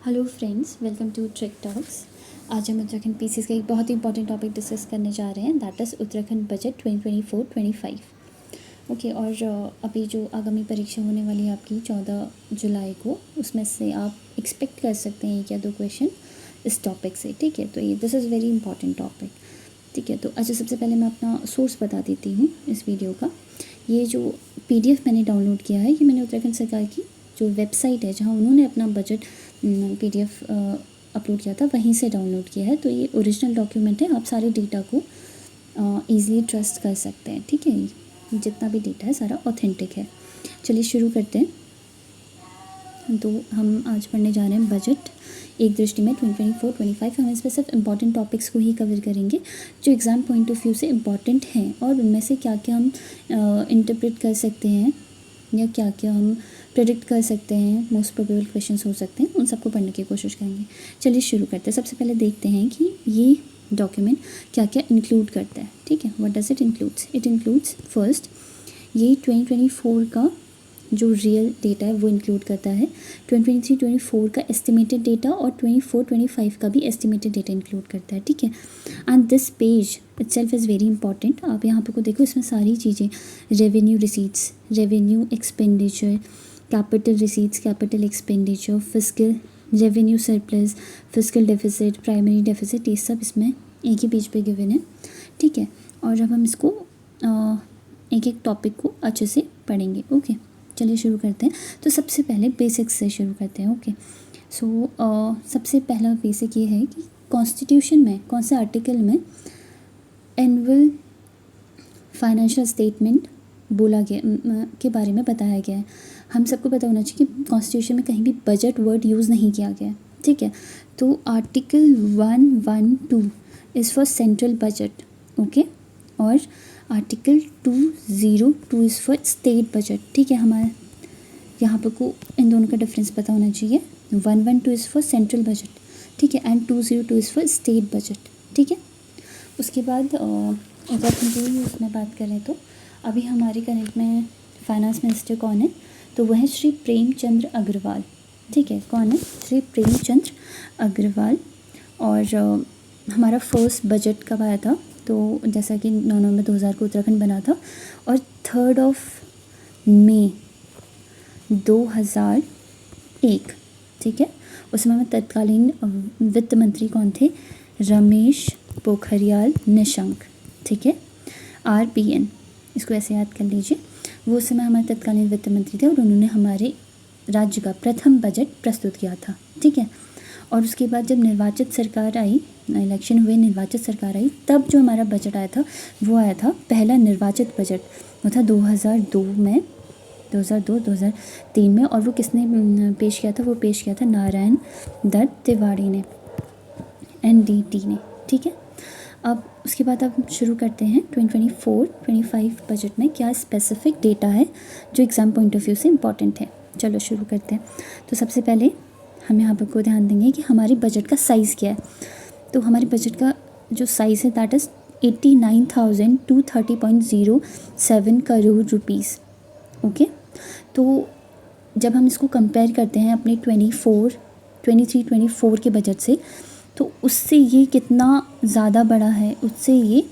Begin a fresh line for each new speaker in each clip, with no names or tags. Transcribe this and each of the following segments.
Hello friends, welcome to trick talks. आज हम Uttarakhand PCS का एक बहुत ही इंपॉर्टेंट टॉपिक डिस्कस करने जा रहे हैं, that is Uttarakhand budget 2024-25। Okay, और अभी जो आगामी परीक्षा होने वाली है आपकी 14 जुलाई को, उसमें से आप एक्सपेक्ट कर सकते हैं एक या दो क्वेश्चन इस टॉपिक से। ठीक है, तो ये this is very important topic. ठीक है, तो अच्छा, सबसे पहले मैं अपना सोर्स बता देती हूँ इस वीडियो का। ये जो PDF मैंने डाउनलोड किया है, ये मैंने उत्तराखंड सरकार की जो वेबसाइट है जहाँ उन्होंने अपना बजट PDF अपलोड किया था, वहीं से डाउनलोड किया है। तो ये ओरिजिनल डॉक्यूमेंट है, आप सारे डेटा को ईज़िली ट्रस्ट कर सकते हैं। ठीक है, जितना भी डेटा है सारा ऑथेंटिक है। चलिए शुरू करते हैं। तो हम आज पढ़ने जा रहे हैं बजट एक दृष्टि में 2024-25। हम इसमें सिर्फ इम्पॉर्टेंट टॉपिक्स को ही कवर करेंगे जो एग्ज़ाम पॉइंट ऑफ व्यू से इम्पॉर्टेंट हैं, और उनमें से क्या क्या हम इंटरप्रेट कर सकते हैं या क्या क्या हम प्रेडिक्ट कर सकते हैं, मोस्ट प्रोबेबल क्वेश्चंस हो सकते हैं, उन सबको पढ़ने की कोशिश करेंगे। चलिए शुरू करते हैं। सबसे पहले देखते हैं कि ये डॉक्यूमेंट क्या क्या इंक्लूड करता है। ठीक है, what does it includes? It includes first, ये 2024 का जो रियल डेटा है वो इंक्लूड करता है। 2023-24 का एस्टिमेटेड डेटा और 24-25 का भी एस्टिमेटेड डेटा इंक्लूड करता है। ठीक है, and this page itself is very important. आप यहाँ पे को देखो, इसमें सारी चीज़ें, revenue receipts, revenue expenditure, capital receipts, capital expenditure, fiscal revenue surplus, fiscal deficit, primary deficit, ये सब इसमें एक ही पेज पे गिवन है। ठीक है, और अब हम इसको एक एक टॉपिक को अच्छे से पढ़ेंगे। ओके, चलिए शुरू करते हैं। तो सबसे पहले बेसिक्स से शुरू करते हैं। ओके, सो सबसे पहला बेसिक ये है कि कॉन्स्टिट्यूशन में कौन से आर्टिकल में एनुअल फाइनेंशियल स्टेटमेंट बोला गया के बारे में बताया गया है। हम सबको पता होना चाहिए कि कॉन्स्टिट्यूशन में कहीं भी बजट वर्ड यूज़ नहीं किया गया है। ठीक है, तो article 112 is for central budget. Okay, और article 202 is for state budget. ठीक है, हमारे यहाँ पर को इन दोनों का डिफरेंस पता होना चाहिए। 112 इज़ फॉर सेंट्रल बजट, ठीक है, and 202 is for state budget. ठीक है, उसके बाद अगर हम उसमें बात करें तो अभी हमारे करंट में फाइनेंस मिनिस्टर कौन है? तो वह है श्री प्रेमचंद्र अग्रवाल। ठीक है, कौन है? श्री प्रेमचंद्र अग्रवाल। और हमारा फर्स्ट बजट कब आया था? तो जैसा कि 9 नवंबर 2000 को उत्तराखंड बना था, और 3 मई 2001, ठीक है, उसमें हमें तत्कालीन वित्त मंत्री कौन थे? रमेश पोखरियाल निशंक। ठीक है, RPN, इसको ऐसे याद कर लीजिए। वो उस समय हमारे तत्कालीन वित्त मंत्री थे और उन्होंने हमारे राज्य का प्रथम बजट प्रस्तुत किया था। ठीक है, और उसके बाद जब निर्वाचित सरकार आई, इलेक्शन हुए, निर्वाचित सरकार आई, तब जो हमारा बजट आया था वो आया था पहला निर्वाचित बजट, वो था 2002 में, 2002-2003 में। और वो किसने पेश किया था? वो पेश किया था नारायण दत्त तिवारी ने, NDT ने। ठीक है, अब उसके बाद अब शुरू करते हैं 2024-25 बजट में क्या स्पेसिफिक डेटा है जो एग्ज़ाम पॉइंट ऑफ व्यू से इम्पॉर्टेंट है। चलो शुरू करते हैं। तो सबसे पहले हम यहाँ पर को ध्यान देंगे कि हमारी बजट का साइज़ क्या है। तो हमारी बजट का जो साइज़ है that is 89,230.07 crore rupees. Okay, तो जब हम इसको कंपेयर करते हैं अपने 23-24 के बजट से, तो उससे ये कितना ज़्यादा बड़ा है? उससे ये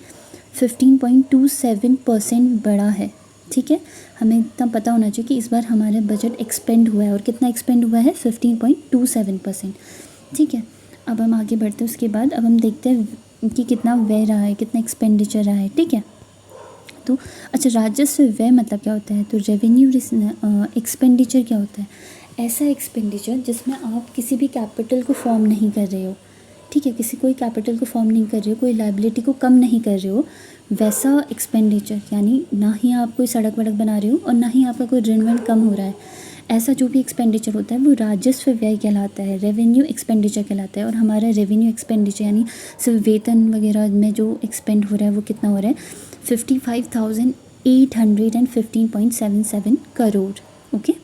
15.27% बड़ा है। ठीक है, हमें इतना पता होना चाहिए कि इस बार हमारा बजट एक्सपेंड हुआ है, और कितना एक्सपेंड हुआ है? 15.27%। ठीक है, अब हम आगे बढ़ते हैं। उसके बाद अब हम देखते हैं कि कितना व्यय रहा है, कितना एक्सपेंडिचर रहा है। ठीक है, तो अच्छा, राजस्व व्यय मतलब क्या होता है? तो रेवेन्यू एक्सपेंडिचर क्या होता है? ऐसा एक्सपेंडिचर जिसमें आप किसी भी कैपिटल को फॉर्म नहीं कर रहे हो। ठीक है, कोई कैपिटल को फॉर्म नहीं कर रहे हो, कोई लायबिलिटी को कम नहीं कर रहे हो, वैसा एक्सपेंडिचर, यानी ना ही आप कोई सड़क वड़क बना रहे हो और ना ही आपका कोई ऋण कम हो रहा है, ऐसा जो भी एक्सपेंडिचर होता है वो राजस्व व्यय कहलाता है, रेवेन्यू एक्सपेंडिचर कहलाता है। और हमारा रेवेन्यू एक्सपेंडिचर यानी सिर्फ वेतन वगैरह में जो एक्सपेंड हो रहा है वो कितना हो रहा है? 55,815.77 करोड़। ओके,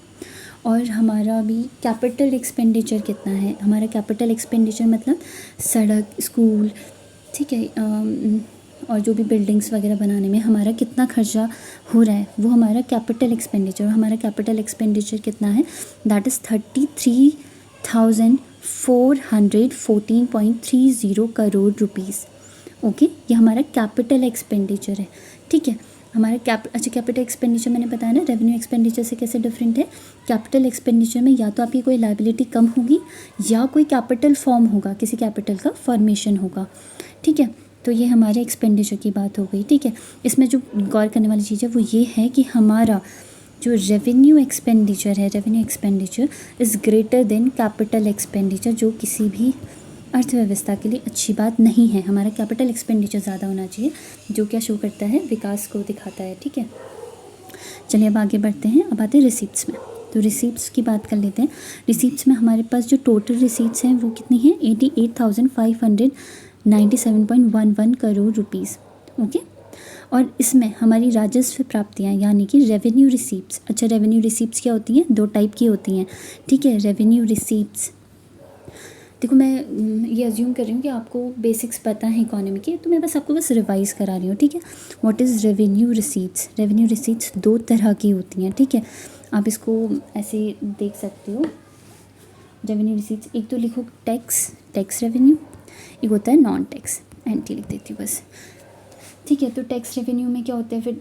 और हमारा भी कैपिटल एक्सपेंडिचर कितना है? हमारा कैपिटल एक्सपेंडिचर मतलब सड़क, स्कूल, ठीक है, और जो भी बिल्डिंग्स वगैरह बनाने में हमारा कितना खर्चा हो रहा है, वो हमारा कैपिटल एक्सपेंडिचर। हमारा कैपिटल एक्सपेंडिचर कितना है? That is 33,000 414.30 crore rupees. Okay, ये हमारा कैपिटल एक्सपेंडिचर है। ठीक है, हमारा कैपिटल एक्सपेंडिचर मैंने बताया ना रेवेन्यू एक्सपेंडिचर से कैसे डिफरेंट है। कैपिटल एक्सपेंडिचर में या तो आपकी कोई लायबिलिटी कम होगी या कोई कैपिटल फॉर्म होगा, किसी कैपिटल का फॉर्मेशन होगा। ठीक है, तो ये हमारे एक्सपेंडिचर की बात हो गई। ठीक है, इसमें जो गौर करने वाली चीज़ है वो ये है कि हमारा जो रेवेन्यू एक्सपेंडिचर है, revenue expenditure is greater than capital expenditure, जो किसी भी अर्थव्यवस्था के लिए अच्छी बात नहीं है। हमारा कैपिटल एक्सपेंडिचर ज़्यादा होना चाहिए, जो क्या शो करता है, विकास को दिखाता है। ठीक है, चलिए अब आगे बढ़ते हैं। अब आते हैं रिसीप्ट्स में। तो रिसीप्ट्स की बात कर लेते हैं। रिसीप्ट्स में हमारे पास जो टोटल रिसीप्ट्स हैं वो कितनी हैं, 88,597.11 करोड़ रुपीज़। ओके, और इसमें हमारी राजस्व प्राप्तियाँ यानी कि रेवेन्यू रिसीप्ट्स। अच्छा, रेवेन्यू रिसीप्ट्स क्या होती हैं, दो टाइप की होती हैं। ठीक है, रेवेन्यू रिसीप्ट्स, देखो मैं ये अज्यूम कर रही हूँ कि आपको बेसिक्स पता है इकोनॉमी के, तो मैं आपको बस रिवाइज़ करा रही हूँ। ठीक है, what is revenue receipts. Revenue receipts दो तरह की होती हैं। ठीक है, आप इसको ऐसे देख सकते हो। रेवेन्यू रिसीट्स, एक तो लिखो टैक्स रेवेन्यू, एक होता है नॉन टैक्स, एंटी लिख देती हूँ बस। ठीक है, तो टैक्स रेवेन्यू में क्या होता है, फिर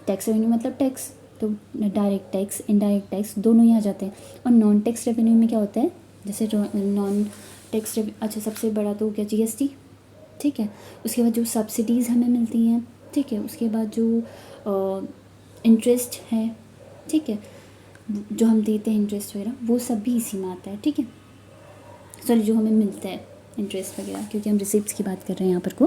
टैक्स रेवेन्यू मतलब टैक्स, तो डायरेक्ट टैक्स इनडायरेक्ट टैक्स दोनों ही आ जाते हैं। और नॉन टैक्स रेवेन्यू में क्या होता है, जैसे नॉन टैक्स अच्छा सबसे बड़ा तो क्या, जीएसटी। ठीक है, उसके बाद जो सब्सिडीज़ हमें मिलती हैं। ठीक है, उसके बाद जो इंटरेस्ट है, ठीक है, जो हम देते हैं इंटरेस्ट वगैरह, वो सब भी इसी में आता है। ठीक है, सॉरी, जो हमें मिलता है इंटरेस्ट वगैरह, क्योंकि हम रिसीप्ट्स की बात कर रहे हैं यहाँ पर को।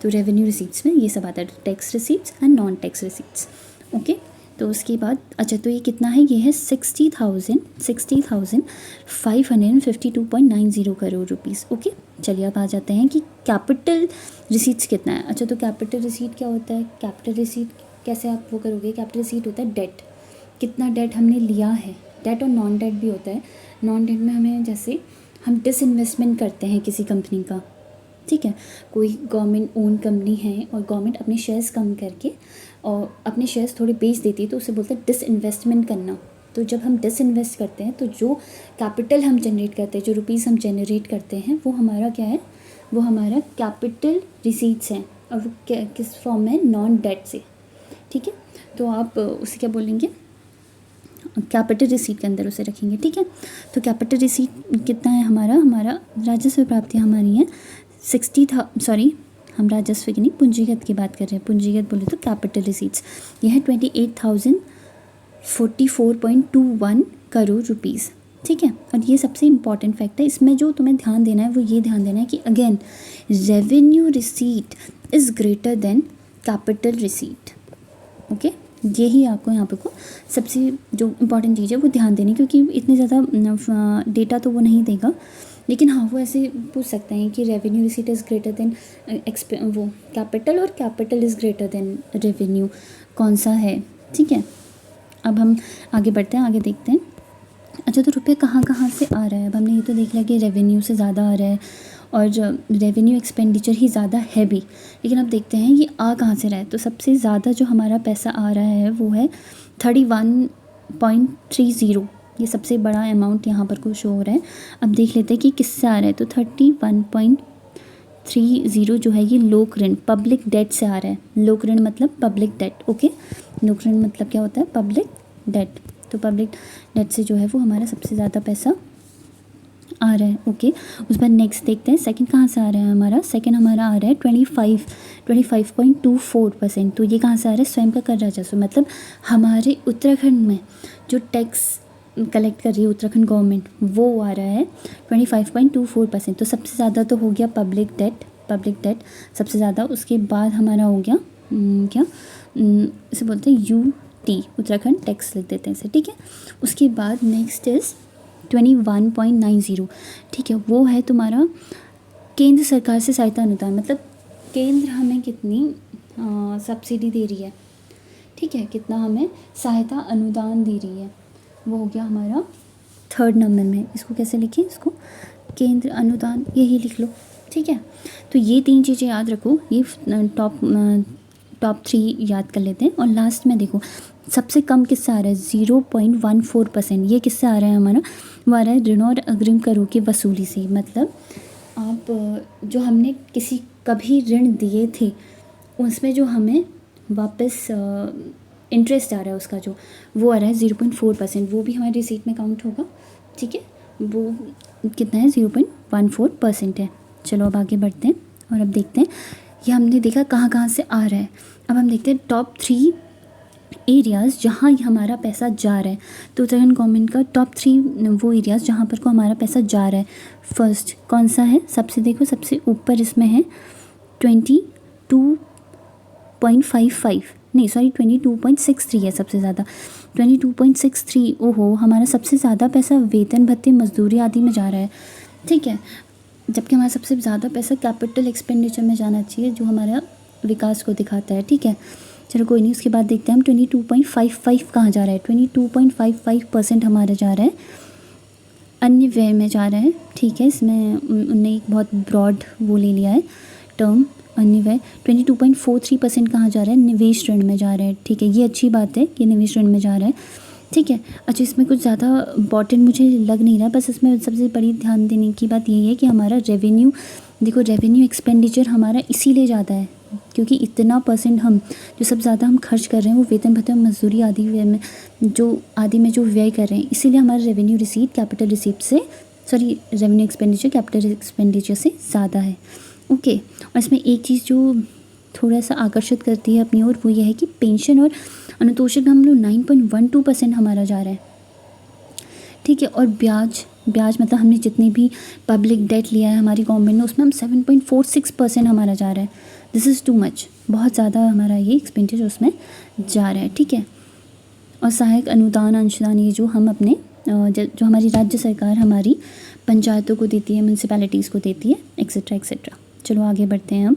तो रेवेन्यू रिसीप्ट्स में ये सब आता है, tax receipts and non tax receipts. Okay, तो उसके बाद अच्छा, तो ये कितना है, ये है 60,552.90 करोड़ रुपीज़। ओके, चलिए अब आ जाते हैं कि कैपिटल रिसीट्स कितना है। अच्छा, तो कैपिटल रिसीट क्या होता है, कैपिटल रिसीट कैसे आप वो करोगे, कैपिटल रिसीट होता है डेट, कितना डेट हमने लिया है। डेट और नॉन डेट भी होता है। नॉन डेट में हमें जैसे हम डिसइन्वेस्टमेंट करते हैं किसी कंपनी का। ठीक है, कोई गवर्नमेंट ओन कंपनी है और गवर्नमेंट अपने शेयर्स कम करके और अपने शेयर्स थोड़े बेच देती है, तो उसे बोलते हैं डिसइन्वेस्टमेंट करना। तो जब हम डिसइन्वेस्ट करते हैं तो जो कैपिटल हम जनरेट करते हैं, जो रुपीज़ हम जनरेट करते हैं, वो हमारा क्या है, वो हमारा कैपिटल रिसीट्स हैं। और वो किस फॉर्म में, नॉन डेट से। ठीक है, तो आप उसे क्या बोलेंगे, कैपिटल रिसीट के अंदर उसे रखेंगे। ठीक है, तो कैपिटल रिसीट कितना है हमारा राजस्व प्राप्तियाँ हमारी हैं 60,000, हम राजस्व की नहीं, पूंजीगत की बात कर रहे हैं। पूंजीगत बोले तो कैपिटल रिसीट्स, यह है 28,044.21 करोड़ रुपीज़। ठीक है, और ये सबसे इम्पॉर्टेंट फैक्ट है। इसमें जो तुम्हें ध्यान देना है वो ये ध्यान देना है कि again revenue receipt is greater than capital receipt. Okay, यही आपको यहाँ पे को सबसे जो इम्पॉर्टेंट चीज़ है वो ध्यान देनी, क्योंकि इतने ज़्यादा डेटा तो वो नहीं देगा, लेकिन हाँ वो ऐसे पूछ सकते हैं कि revenue receipt is greater than वो कैपिटल, और capital is greater than revenue, कौन सा है। ठीक है, अब हम आगे बढ़ते हैं, आगे देखते हैं। अच्छा, तो रुपये कहाँ कहाँ से आ रहा है। अब हमने ये तो देख लिया कि रेवेन्यू से ज़्यादा आ रहा है और रेवेन्यू एक्सपेंडिचर ही ज़्यादा है भी, लेकिन अब देखते हैं ये आ कहाँ से रहा है। तो सबसे ज़्यादा जो हमारा पैसा आ रहा है वो है 31.30, ये सबसे बड़ा अमाउंट यहाँ पर को शो हो रहा है। अब देख लेते हैं कि किससे आ रहा है। तो 31.30 जो है ये लोक ऋण, पब्लिक डेट से आ रहा है। लोक ऋण मतलब पब्लिक डेट। ओके, लोक ऋण मतलब क्या होता है, पब्लिक डेट। तो पब्लिक डेट से जो है वो हमारा सबसे ज़्यादा पैसा आ रहा है। ओके, उस पर नेक्स्ट देखते हैं सेकंड कहाँ से आ रहा है हमारा। सेकंड हमारा आ रहा है 25.24%। तो ये कहाँ से आ रहा है, स्वयं का कर राजस्व, मतलब हमारे उत्तराखंड में जो टैक्स कलेक्ट कर रही है उत्तराखंड गवर्नमेंट, वो आ रहा है 25.24%। तो सबसे ज़्यादा तो हो गया पब्लिक डेट सबसे ज़्यादा। उसके बाद हमारा हो गया क्या इसे बोलते हैं UT, उत्तराखंड टैक्स लिख देते हैं इसे। ठीक है, उसके बाद नेक्स्ट इज़ 21.90। ठीक है, वो है तुम्हारा केंद्र सरकार से सहायता अनुदान, मतलब केंद्र हमें कितनी सब्सिडी दे रही है। ठीक है, कितना हमें सहायता अनुदान दे रही है, वो हो गया हमारा थर्ड नंबर में। इसको कैसे लिखें, इसको केंद्र अनुदान यही लिख लो। ठीक है, तो ये तीन चीज़ें याद रखो, ये टॉप टॉप 3 याद कर लेते हैं। और लास्ट में देखो सबसे कम किससे आ रहा है 0.14%। ये किससे आ रहा है हमारा, वो आ रहा है ऋण और अग्रिम करों की वसूली से। मतलब आप जो हमने किसी कभी ऋण दिए थे उसमें जो हमें वापस इंटरेस्ट आ रहा है उसका जो वो आ रहा है 0.4%, वो भी हमारी रिसीट में काउंट होगा। ठीक है, वो कितना है 0.14% है। चलो अब आगे बढ़ते हैं और अब देखते हैं ये हमने देखा कहाँ कहाँ से आ रहा है। अब हम देखते हैं टॉप 3 एरियाज़ जहाँ हमारा पैसा जा रहा है। तो उत्तराखंड गवर्नमेंट का टॉप 3 वो एरियाज़ जहाँ पर को हमारा पैसा जा रहा है। फर्स्ट कौन सा है, सबसे देखो सबसे ऊपर इसमें है 22.55 नहीं सॉरी 22.63 है सबसे ज़्यादा 22.63। ओहो, हमारा सबसे ज़्यादा पैसा वेतन भत्ते मजदूरी आदि में जा रहा है। ठीक है, जबकि हमारा सबसे ज़्यादा पैसा कैपिटल एक्सपेंडिचर में जाना चाहिए जो हमारा विकास को दिखाता है। ठीक है, चलो कोई नहीं, उसके बाद देखते हैं हम 22.55 कहाँ जा रहा है। 22.55% हमारा जा रहा है अन्य व्यय में जा रहा है। ठीक है, इसमें उनने एक बहुत ब्रॉड वो ले लिया है टर्म अन्य व्यय। 22.43% कहाँ जा रहा है, निवेश ऋण में जा रहा है। ठीक है, ये अच्छी बात है कि निवेश ऋण में जा रहा है। ठीक है, अच्छा इसमें कुछ ज़्यादा इम्पॉर्टेंट मुझे लग नहीं रहा, बस इसमें सबसे बड़ी ध्यान देने की बात यही है कि हमारा रेवेन्यू देखो, रेवेन्यू एक्सपेंडिचर हमारा इसीलिए ज़्यादा है क्योंकि इतना परसेंट हम जो सब ज़्यादा हम खर्च कर रहे हैं वो वेतन भत्ते मजदूरी आदि व्यय में जो व्यय कर रहे हैं, इसीलिए हमारा रेवेन्यू रिसीट कैपिटल रिसीट से रेवेन्यू एक्सपेंडिचर कैपिटल एक्सपेंडिचर से ज़्यादा है। ओके, और इसमें एक चीज़ जो थोड़ा सा आकर्षित करती है अपनी ओर वो ये है कि पेंशन और अनुतोषण में हम लोग 9.12% हमारा जा रहा है। ठीक है, और ब्याज मतलब हमने जितनी भी पब्लिक डेट लिया है हमारी गवर्नमेंट ने उसमें हम 7.46% हमारा जा रहा है। दिस इज़ टू मच, बहुत ज़्यादा हमारा ये एक्सपेंडिचर उसमें जा रहा है। ठीक है, और सहायक अनुदान अंशदान ये जो हम अपने जो हमारी राज्य सरकार हमारी पंचायतों को देती है, म्यूनसिपैलिटीज़ को देती है, एक्सेट्रा एक्सेट्रा। चलो आगे बढ़ते हैं हम।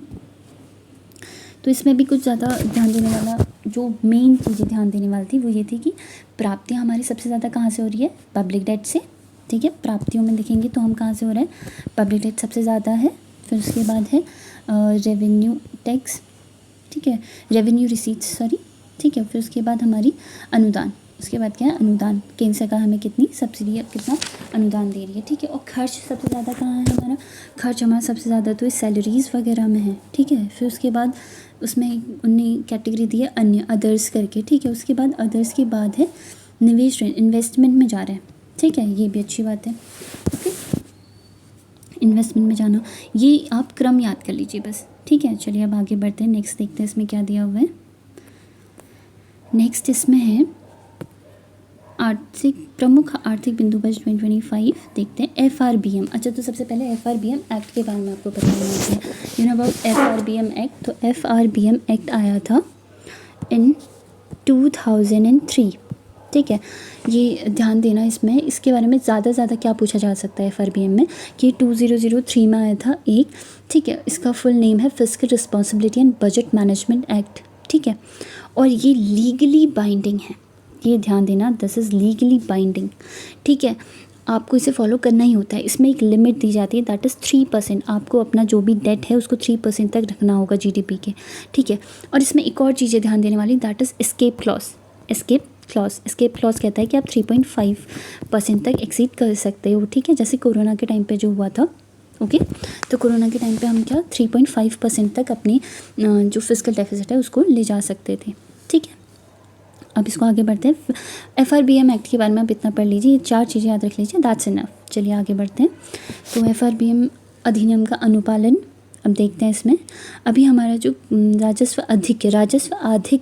तो इसमें भी कुछ ज़्यादा ध्यान देने वाला जो मेन चीज़ें ध्यान देने वाली थी वो ये थी कि प्राप्तियाँ हमारी सबसे ज़्यादा कहाँ से हो रही है, पब्लिक डेट से। ठीक है, प्राप्तियों में देखेंगे तो हम कहाँ से हो रहे हैं, पब्लिक डेट सबसे ज़्यादा है। फिर उसके बाद है रेवेन्यू टैक्स। ठीक है, रेवेन्यू रिसीट्स सॉरी। ठीक है, फिर उसके बाद हमारी अनुदान, उसके बाद क्या है अनुदान, केंद्र सरकार हमें कितनी सब्सिडी कितना अनुदान दे रही है। ठीक है, और खर्च सबसे ज़्यादा कहाँ है हमारा, खर्च हमारा सबसे ज़्यादा तो सैलरीज़ वगैरह में है। ठीक है, फिर उसके बाद उसमें उनने कैटेगरी दी है अन्य अदर्स करके। ठीक है, उसके बाद अदर्स के बाद है निवेश ऋण, इन्वेस्टमेंट में जा रहा है। ठीक है, ये भी अच्छी बात है। ओके, इन्वेस्टमेंट में जाना, ये आप क्रम याद कर लीजिए बस। ठीक है, चलिए अब आगे बढ़ते हैं। नेक्स्ट देखते हैं इसमें क्या दिया हुआ है। नेक्स्ट इसमें है प्रमुख आर्थिक बिंदु बजट 2025। देखते हैं FRBM। अच्छा, तो सबसे पहले FRBM एक्ट के बारे में आपको बताना है। You know about FRBM act. तो FRBM एक्ट आया था इन 2003। ठीक है, ये ध्यान देना इसमें, इसके बारे में ज़्यादा क्या पूछा जा सकता है FRBM में कि 2003 में आया था एक। ठीक है, इसका फुल नेम है fiscal responsibility and budget management act. ठीक है, और ये लीगली बाइंडिंग है, ये ध्यान देना, दिस इज़ लीगली बाइंडिंग। ठीक है, आपको इसे फॉलो करना ही होता है। इसमें एक लिमिट दी जाती है दैट इज़ 3%। आपको अपना जो भी डेट है उसको 3% तक रखना होगा GDP के। ठीक है, और इसमें एक और चीज़ें ध्यान देने वाली दैट इज़ एस्केप क्लॉज कहता है कि आप 3.5% तक एक्सीड कर सकते हो। ठीक है, जैसे कोरोना के टाइम पे जो हुआ था। ओके, तो कोरोना के टाइम पे हम क्या 3.5% तक अपनी जो फिस्कल डेफिसिट है उसको ले जा सकते थे। ठीक है, अब इसको आगे बढ़ते हैं। FRBM एक्ट के बारे में आप इतना पढ़ लीजिए, ये 4 चीज़ें याद रख लीजिए, दैट्स इनफ। चलिए आगे बढ़ते हैं। तो FRBM अधिनियम का अनुपालन अब देखते हैं। इसमें अभी हमारा जो राजस्व अधिक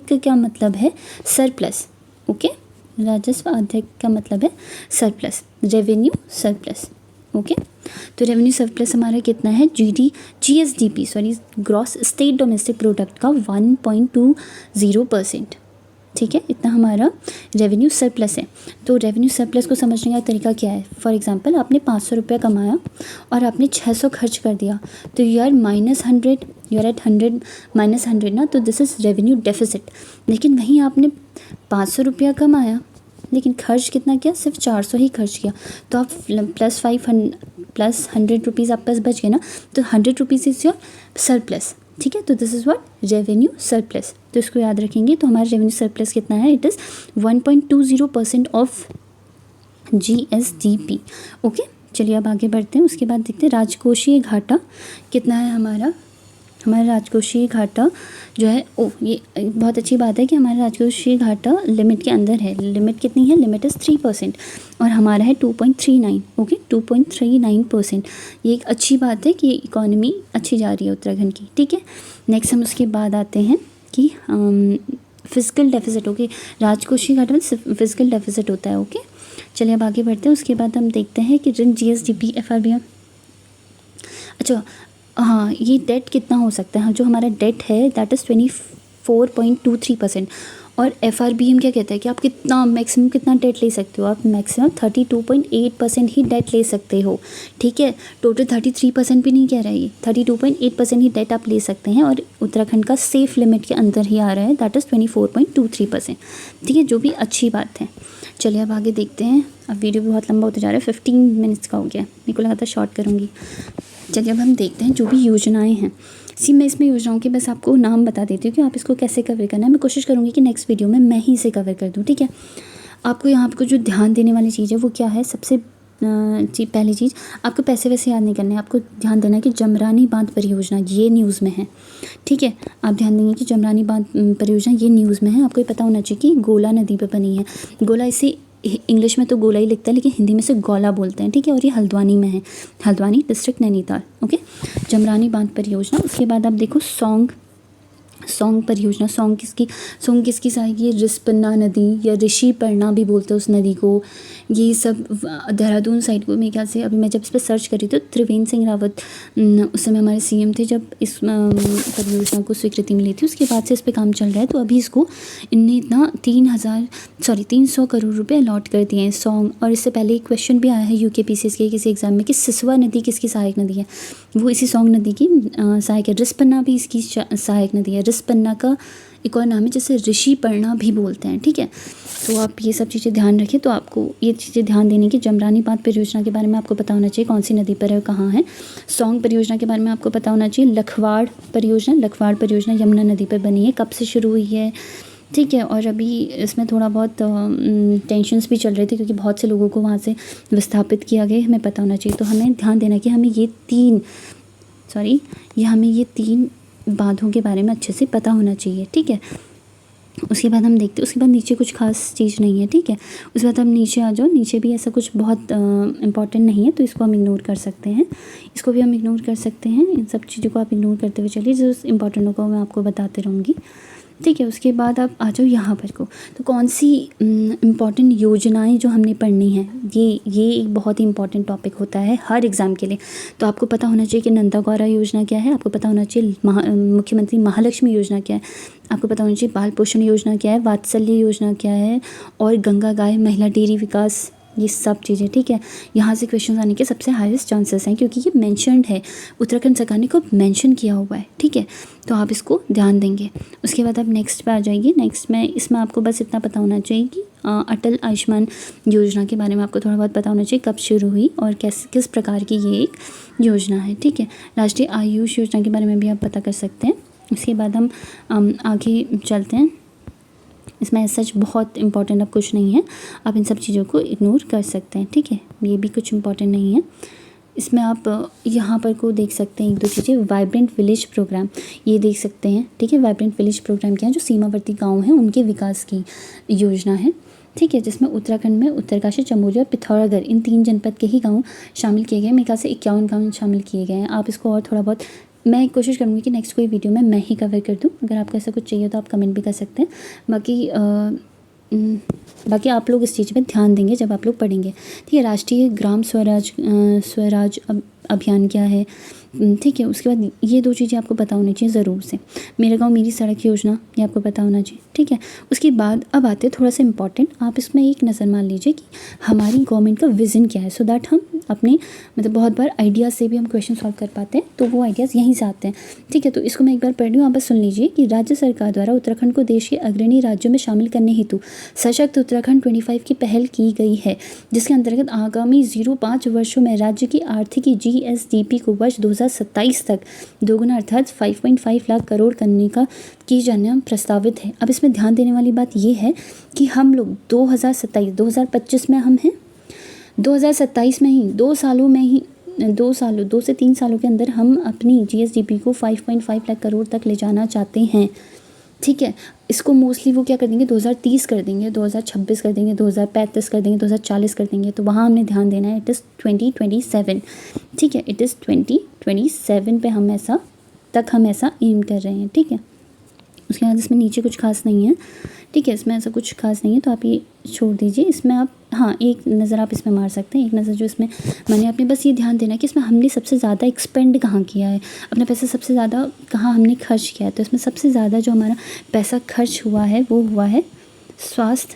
का क्या मतलब है, सरप्लस। ओके, राजस्व अधिक का मतलब है सरप्लस, रेवेन्यू सरप्लस। ओके, तो रेवेन्यू सरप्लस हमारा कितना है, GSDP gross state domestic product का 1.20%। ठीक है, इतना हमारा रेवेन्यू सरप्लस है। तो रेवेन्यू सरप्लस को समझने का तरीका क्या है, फॉर एग्जांपल आपने 500 रुपया कमाया और आपने 600 खर्च कर दिया, तो you are -100, you are at 100 -100 ना, तो दिस इज़ रेवेन्यू डेफिसिट। लेकिन वहीं आपने 500 रुपया कमाया लेकिन खर्च कितना किया, सिर्फ 400 ही खर्च किया, तो आप +100 रुपीज़ आप पास बच गए ना, तो 100 रुपीज़ इज़ योर सरप्लस। ठीक है। तो this is what revenue surplus, तो इसको याद रखेंगे। तो हमारा रेवेन्यू सरप्लस कितना है, it is 1.20% of GSDP। Okay, चलिए अब आगे बढ़ते हैं। उसके बाद देखते हैं राजकोषीय घाटा कितना है हमारा राजकोषीय घाटा जो है, ये बहुत अच्छी बात है कि हमारा राजकोषीय घाटा लिमिट के अंदर है। लिमिट कितनी है, लिमिट इज़ 3% और हमारा है 2.39। ओके, 2.39%। ये एक अच्छी बात है कि इकोनॉमी अच्छी जा रही है उत्तराखंड की। ठीक है, नेक्स्ट हम उसके बाद आते हैं कि फिजिकल डेफिसिट। ओके, राजकोषीय घाटा में फिजिकल डेफिसिट होता है। ओके, चलिए अब आगे बढ़ते हैं। उसके बाद हम देखते हैं कि ऋण GSDP FRBM। अच्छा हाँ, ये डेट कितना हो सकता है, जो हमारा डेट है दैट इज़ 24.23%। और FRBM क्या कहता है कि आप कितना मैक्सिमम कितना डेट ले सकते हो, आप मैक्सिमम 32.8% ही डेट ले सकते हो। ठीक है, टोटल 33% भी नहीं कह रहा है ये, 32.8% ही डेट आप ले सकते हैं और उत्तराखंड का सेफ लिमिट के अंदर ही आ रहा है, दैट इज़ 24.23%। ठीक है, जो भी अच्छी बात है। चलिए अब आगे देखते हैं। अब वीडियो भी बहुत लंबा होता जा रहा है, 15 मिनट्स का हो गया, मेरे को लगा था शॉर्ट करूँगी। चलिए अब हम देखते हैं जो भी योजनाएं हैं। मैं इसमें योजनाओं के बस आपको नाम बता देती हूँ कि आप इसको कैसे कवर करना है। मैं कोशिश करूँगी कि नेक्स्ट वीडियो में मैं ही इसे कवर कर दूँ। ठीक है, आपको यहाँ पर जो ध्यान देने वाली चीज़ है वो क्या है, सबसे पहली चीज़, आपको पैसे वैसे याद नहीं करने, आपको ध्यान देना कि जमरानी बांध परियोजना ये न्यूज़ में है। ठीक है, आप ध्यान देंगे कि जमरानी बांध परियोजना ये न्यूज़ में है। आपको ये पता होना चाहिए कि गोला नदी पर बनी है। गोला इसे इंग्लिश में तो गोला ही लिखता है, लेकिन हिंदी में से गौला बोलते हैं। ठीक है, और ये हल्द्वानी में है, हल्द्वानी डिस्ट्रिक्ट नैनीताल। ओके, जमरानी बांध परियोजना। उसके बाद आप देखो सौंग परियोजना। सौंग किसकी सहायक, ये रिस्पन्ना नदी या ऋषिपर्णा भी बोलते हैं उस नदी को। ये सब देहरादून साइड को, मेरे ख्याल से अभी मैं जब इस पर सर्च कर रही थी, त्रिवेंद्र सिंह रावत उस समय हमारे CM थे जब इस परियोजना को स्वीकृति मिली थी। उसके बाद से इस पर काम चल रहा है। तो अभी इसको इनने इतना 300 करोड़ रुपये अलॉट कर दिए हैं सौंग। और इससे पहले एक क्वेश्चन भी आया है UKPCS के किसी एग्जाम में कि सिसवा नदी किसकी सहायक नदी है, वो इसी सौंग नदी की सहायक है। रिस्पन्ना भी इसकी सहायक नदी है। रिस्पन्ना का एक और नाम है जिसे ऋषिपर्णा भी बोलते हैं। ठीक है, तो आप ये सब चीज़ें ध्यान रखें। तो आपको ये चीज़ें ध्यान देने की, जमरानी बांध परियोजना के बारे में आपको पता होना चाहिए कौन सी नदी पर है और कहाँ है। सौंग परियोजना के बारे में आपको पता होना चाहिए। लखवाड़ परियोजना यमुना नदी पर बनी है, कब से शुरू हुई है। ठीक है, और अभी इसमें थोड़ा बहुत टेंशन्स भी चल रहे थे क्योंकि बहुत से लोगों को वहाँ से विस्थापित किया गया, हमें पता होना चाहिए। तो हमें ध्यान देना कि हमें ये तीन बांधों के बारे में अच्छे से पता होना चाहिए। ठीक है, उसके बाद हम देखते हैं, उसके बाद नीचे कुछ खास चीज़ नहीं है। ठीक है, उसके बाद हम नीचे आ जाओ। नीचे भी ऐसा कुछ बहुत इम्पॉर्टेंट नहीं है, तो इसको हम इग्नोर कर सकते हैं। इसको भी हम इग्नोर कर सकते हैं। इन सब चीज़ों को आप इग्नोर करते हुए चलिए, जो इम्पॉर्टेंट होगा मैं आपको बताते रहूँगी। ठीक है, उसके बाद आप आ जाओ यहाँ पर को, तो कौन सी इम्पॉर्टेंट योजनाएं जो हमने पढ़नी है, ये एक बहुत ही इंपॉर्टेंट टॉपिक होता है हर एग्ज़ाम के लिए। तो आपको पता होना चाहिए कि नंदा गौरा योजना क्या है, आपको पता होना चाहिए मुख्यमंत्री महालक्ष्मी योजना क्या है, आपको पता होना चाहिए बाल पोषण योजना क्या है, वात्सल्य योजना क्या है, और गंगा गाय महिला डेयरी विकास, ये सब चीज़ें। ठीक है, यहाँ से क्वेश्चन आने के सबसे हाईएस्ट चांसेस हैं क्योंकि ये मेंशन्ड है, उत्तराखंड सरकार ने को मेंशन किया हुआ है। ठीक है, तो आप इसको ध्यान देंगे। उसके बाद आप नेक्स्ट पे आ जाएंगे। नेक्स्ट में इसमें आपको बस इतना पता होना चाहिए कि अटल आयुष्मान योजना के बारे में आपको थोड़ा बहुत पता होना चाहिए, कब शुरू हुई और किस प्रकार की ये एक योजना है। ठीक है, राष्ट्रीय आयुष योजना के बारे में भी आप पता कर सकते हैं। उसके बाद हम आगे चलते हैं। इसमें सच बहुत इंपॉर्टेंट अब कुछ नहीं है, आप इन सब चीज़ों को इग्नोर कर सकते हैं। ठीक है, ये भी कुछ इंपॉर्टेंट नहीं है। इसमें आप यहाँ पर को देख सकते हैं एक दो चीज़ें। वाइब्रेंट विलेज प्रोग्राम ये देख सकते हैं। ठीक है, वाइब्रेंट विलेज प्रोग्राम क्या है, जो सीमावर्ती गांव हैं उनके विकास की योजना है। ठीक है, जिसमें उत्तराखंड में उत्तरकाशी, चमोली और पिथौरागढ़ इन 3 जनपद के ही गाँव शामिल किए गए। मेरे ख्याल से 51 गाँव शामिल किए गए हैं। आप इसको और थोड़ा बहुत, मैं कोशिश करूँगी कि नेक्स्ट कोई वीडियो में मैं ही कवर कर दूँ। अगर आपको ऐसा कुछ चाहिए तो आप कमेंट भी कर सकते हैं। बाकी आप लोग इस चीज़ पे ध्यान देंगे जब आप लोग पढ़ेंगे। ठीक है, राष्ट्रीय ग्राम स्वराज अभियान क्या है। ठीक है, उसके बाद ये 2 चीज़ें आपको पता होनी चाहिए ज़रूर से। मेरा गांव मेरी सड़क योजना, ये आपको पता होना चाहिए। ठीक है, उसके बाद अब आते हैं थोड़ा सा इंपॉर्टेंट, आप इसमें एक नज़र मान लीजिए कि हमारी गवर्नमेंट का विज़न क्या है, सो दैट हम अपने बहुत बार आइडियाज़ से भी हम क्वेश्चन सॉल्व कर पाते हैं, तो वो आइडियाज़ यहीं से आते हैं। ठीक है, तो इसको मैं एक बार पढ़ रही हूँ, आप बस सुन लीजिए कि राज्य सरकार द्वारा उत्तराखंड को देश के अग्रणी राज्यों में शामिल करने हेतु सशक्त उत्तराखंड 25 की पहल की गई है, जिसके अंतर्गत आगामी 05 वर्षों में राज्य की आर्थिक GSDP को वर्ष 2000 2027 तक दोगुना अर्थात 5.5 लाख करोड़ करने का की जाना प्रस्तावित है। अब इसमें ध्यान देने वाली बात ये है कि हम लोग 2025 में हम हैं, 2027 में ही 2 से 3 सालों के अंदर हम अपनी GSDP को 5.5 लाख करोड़ तक ले जाना चाहते हैं। ठीक है, इसको मोस्टली वो क्या कर देंगे, 2030 कर देंगे, 2026 कर देंगे, 2035 कर देंगे, 2040 कर देंगे। तो वहाँ हमने ध्यान देना है, इट इज़ 2027। ठीक है, इट इज़ 2027 पे हम ऐसा एम कर रहे हैं। ठीक है, उसके बाद इसमें नीचे कुछ खास नहीं है। ठीक है, इसमें ऐसा कुछ खास नहीं है, तो आप ये छोड़ दीजिए। इसमें आप एक नज़र आप इसमें मार सकते हैं, एक नज़र जो इसमें मैंने अपने बस ये ध्यान देना कि इसमें हमने सबसे ज़्यादा एक्सपेंड कहाँ किया है, अपना पैसा सबसे ज़्यादा कहाँ हमने खर्च किया है। तो इसमें सबसे ज़्यादा जो हमारा पैसा खर्च हुआ है वो हुआ है स्वास्थ्य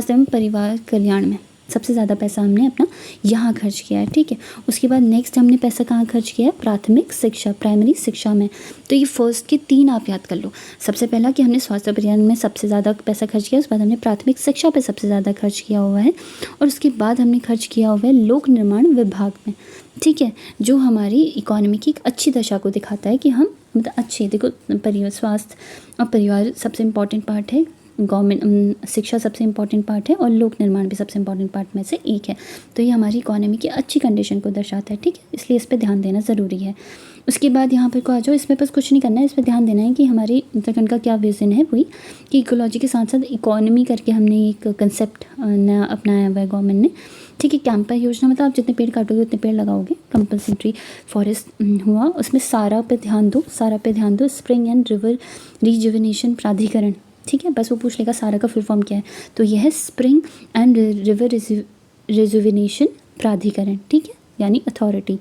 एवं परिवार कल्याण में। सबसे ज़्यादा पैसा हमने अपना यहाँ खर्च किया है। ठीक है, उसके बाद नेक्स्ट हमने पैसा कहाँ खर्च किया है, प्राथमिक शिक्षा, प्राइमरी शिक्षा में। तो ये फर्स्ट के 3 आप याद कर लो। सबसे पहला कि हमने स्वास्थ्य पर्यावरण में सबसे ज़्यादा पैसा खर्च किया, उसके बाद हमने प्राथमिक शिक्षा पे सबसे ज़्यादा खर्च किया हुआ है, और उसके बाद हमने खर्च किया हुआ है लोक निर्माण विभाग में। ठीक है, जो हमारी इकोनॉमी की एक अच्छी दशा को दिखाता है कि हम मतलब अच्छे, देखो परिवार, स्वास्थ्य और परिवार सबसे इम्पॉर्टेंट पार्ट है, गवर्नमेंट शिक्षा सबसे इम्पॉर्टेंट पार्ट है, और लोक निर्माण भी सबसे इम्पॉर्टेंट पार्ट में से एक है। तो ये हमारी इकोनॉमी की अच्छी कंडीशन को दर्शाता है। ठीक है, इसलिए इस पर ध्यान देना ज़रूरी है। उसके बाद यहाँ पर को आ जाओ, इसमें बस कुछ नहीं करना है, इस पर ध्यान देना है कि हमारी उत्तराखंड का क्या विज़न है, वही कि इकोलॉजी के साथ साथ इकोनॉमी करके हमने एक कंसेप्ट नया अपनाया हुआ है गवर्नमेंट ने। ठीक है, कैंपा योजना मतलब आप जितने पेड़ काटोगे उतने पेड़ लगाओगे, कंपल्सरी फॉरेस्ट हुआ। उसमें सारा पे ध्यान दो, स्प्रिंग एंड रिवर रिजुविनेशन प्राधिकरण। ठीक है, बस वो पूछ लेगा सारा का फुल फॉर्म क्या है, तो यह है स्प्रिंग एंड रिवर रिजुविनेशन प्राधिकरण। ठीक है, यानी अथॉरिटी।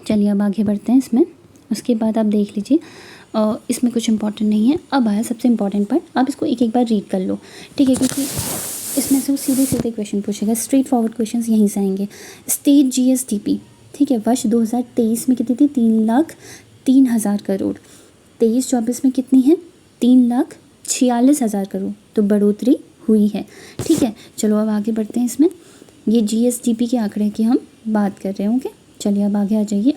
चलिए अब आगे बढ़ते हैं इसमें। उसके बाद आप देख लीजिए, इसमें कुछ इंपॉर्टेंट नहीं है। अब आया सबसे इंपॉर्टेंट पार्ट, आप इसको एक बार रीड कर लो। ठीक है, क्योंकि इसमें से वो सीधे क्वेश्चन पूछेगा, स्ट्रेट फॉरवर्ड क्वेश्चन यहीं से आएंगे। स्टेट GSDP, ठीक है, वर्ष 2023 में कितनी थी, 3,03,000 करोड़। 23-24 में कितनी है, 3,46,000 करोड़। तो बढ़ोतरी हुई है। ठीक है, चलो अब आगे बढ़ते हैं इसमें। ये GSDP के आंकड़े की हम बात कर रहे हैं। ओके, चलिए अब आगे आ जाइए।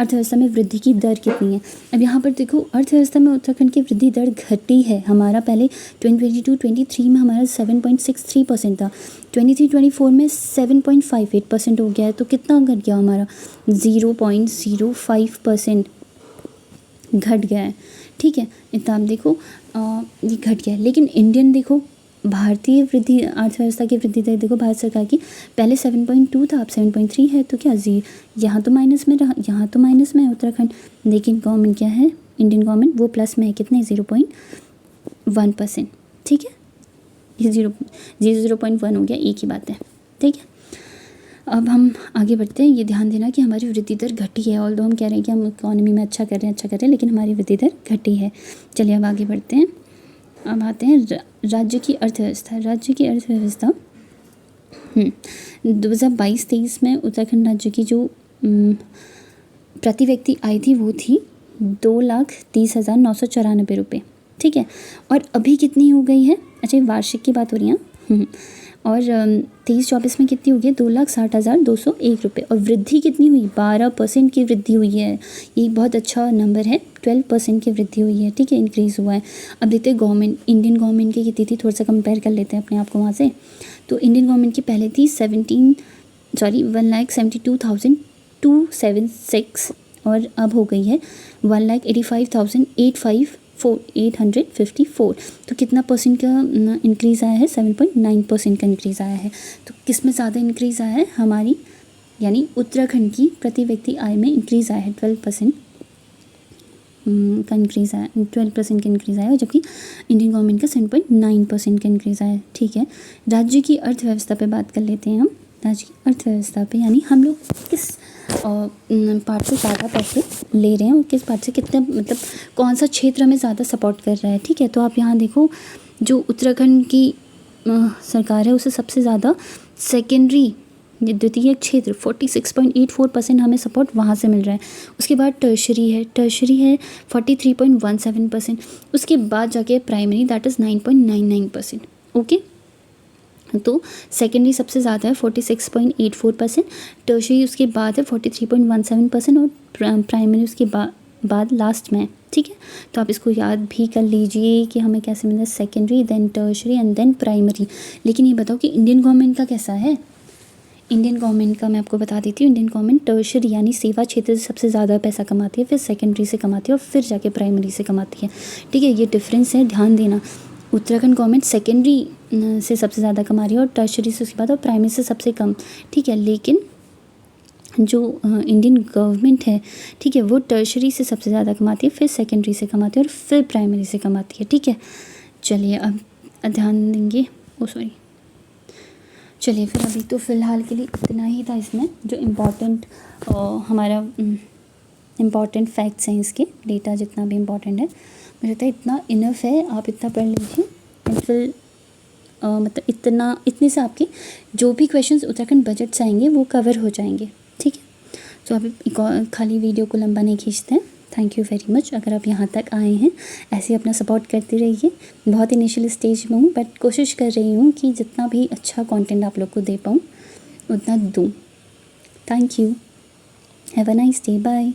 अर्थव्यवस्था में वृद्धि की दर कितनी है। अब यहाँ पर देखो, अर्थव्यवस्था में उत्तराखंड की वृद्धि दर घटी है। हमारा पहले 2022-23 में हमारा 7.63% था, 23-24 में 7.58% हो गया है। तो कितना घट गया, हमारा 0.05% घट गया है। ठीक है, इतना आप देखो ये घट गया है। लेकिन इंडियन देखो, भारतीय वृद्धि अर्थव्यवस्था की वृद्धि दर देखो भारत सरकार की, पहले 7.2 था, अब 7.3 है। तो क्या यहाँ तो माइनस में रहा, यहाँ तो माइनस में है उत्तराखंड। लेकिन गवर्नमेंट क्या है, इंडियन गवर्नमेंट, वो प्लस में है, कितने, 0.1%। ठीक है, ये 0.1 हो गया, एक ही बात है। ठीक है, अब हम आगे बढ़ते हैं। ये ध्यान देना कि हमारी वृद्धि दर घटी है, ऑल्दो हम कह रहे हैं कि हम इकोनॉमी में अच्छा कर रहे हैं, लेकिन हमारी वृद्धि दर घटी है। चलिए अब आगे बढ़ते हैं। अब आते हैं राज्य की अर्थव्यवस्था। 2022-23 में उत्तराखंड राज्य की जो प्रति व्यक्ति आय थी वो थी 2,30,994 रुपये। ठीक है, और अभी कितनी हो गई है, अच्छा वार्षिक की बात हो रही है। और 23-24 में कितनी हो गई, 2,60,201 रुपये। और वृद्धि कितनी हुई, 12% की वृद्धि हुई है। ये बहुत अच्छा नंबर है, 12% की वृद्धि हुई है। ठीक है, इंक्रीज़ हुआ है। अब देखते हैं गवर्नमेंट, इंडियन गवर्नमेंट की कितनी थी, थोड़ा सा कंपेयर कर लेते हैं अपने आप को वहाँ से। तो इंडियन गवर्नमेंट की पहले थी 1,72,276 और अब हो गई है 1,85,854। तो कितना परसेंट का इंक्रीज़ आया है, 7.9% का इंक्रीज़ आया है। तो किस में ज़्यादा इंक्रीज़ आया है, हमारी यानी उत्तराखंड की प्रति व्यक्ति आय में इंक्रीज़ आया है, 12% का इंक्रीज़ आया, 12% का इंक्रीज़ आया, जबकि इंडियन गवर्नमेंट का 7.9% का इंक्रीज़ आया है। ठीक है, राज्य की अर्थव्यवस्था पे बात कर लेते हैं हम। राज्य की अर्थव्यवस्था पे यानी हम लोग किस पार्ट से ज़्यादा पैसे ले रहे हैं और किस पार्ट से कितने, मतलब कौन सा क्षेत्र हमें ज़्यादा सपोर्ट कर रहा है। ठीक है, तो आप यहाँ देखो, जो उत्तराखंड की सरकार है उसे सबसे ज़्यादा सेकेंडरी द्वितीय क्षेत्र 46.84% हमें सपोर्ट वहाँ से मिल रहा है। उसके बाद टर्शरी है 43.17%। उसके बाद जाके प्राइमरी, दैट इज़ 9.99%। ओके, तो सेकेंडरी सबसे ज़्यादा है 46.84%, टर्शरी उसके बाद है 43.17% और प्राइमरी उसके बाद लास्ट में है। ठीक है, तो आप इसको याद भी कर लीजिए कि हमें कैसे मिलता है, secondary then tertiary and then primary. लेकिन ये बताओ कि इंडियन गवर्नमेंट का कैसा है। इंडियन गवर्नमेंट का मैं आपको बता देती हूँ। इंडियन गवर्नमेंट टर्शरी यानी सेवा क्षेत्र से सबसे ज़्यादा पैसा कमाती है, फिर सेकेंडरी से कमाती है और फिर जाके प्राइमरी से कमाती है। ठीक है, ये डिफरेंस है, ध्यान देना। उत्तराखंड गवर्नमेंट सेकेंडरी से सबसे ज़्यादा कमा रही है और टर्शरी से उसके बाद और प्राइमरी से सबसे कम। ठीक है, लेकिन जो इंडियन गवर्नमेंट है, ठीक है, वो टर्शरी से सबसे ज़्यादा कमाती है, फिर सेकेंडरी से कमाती है और फिर प्राइमरी से कमाती है। ठीक है, चलिए अब ध्यान देंगे। सॉरी, चलिए फिर अभी तो फ़िलहाल के लिए इतना ही था इसमें, जो इम्पॉर्टेंट हमारा इम्पॉर्टेंट फैक्ट्स हैं इसके, डेटा जितना भी इम्पॉर्टेंट है मुझे लगता है इतना इनफ है। आप इतना पढ़ लीजिए एंड फिर मतलब इतने से आपके जो भी क्वेश्चंस उत्तराखंड बजट से आएंगे वो कवर हो जाएंगे। ठीक है, तो आप एक और खाली वीडियो को लंबा नहीं खींचते हैं। Thank you very much. अगर आप यहाँ तक आए हैं ऐसे अपना सपोर्ट करते रहिए। बहुत इनिशियल स्टेज में हूँ बट कोशिश कर रही हूँ कि जितना भी अच्छा कंटेंट आप लोग को दे पाऊँ उतना दूँ। Thank you, have a nice day, bye.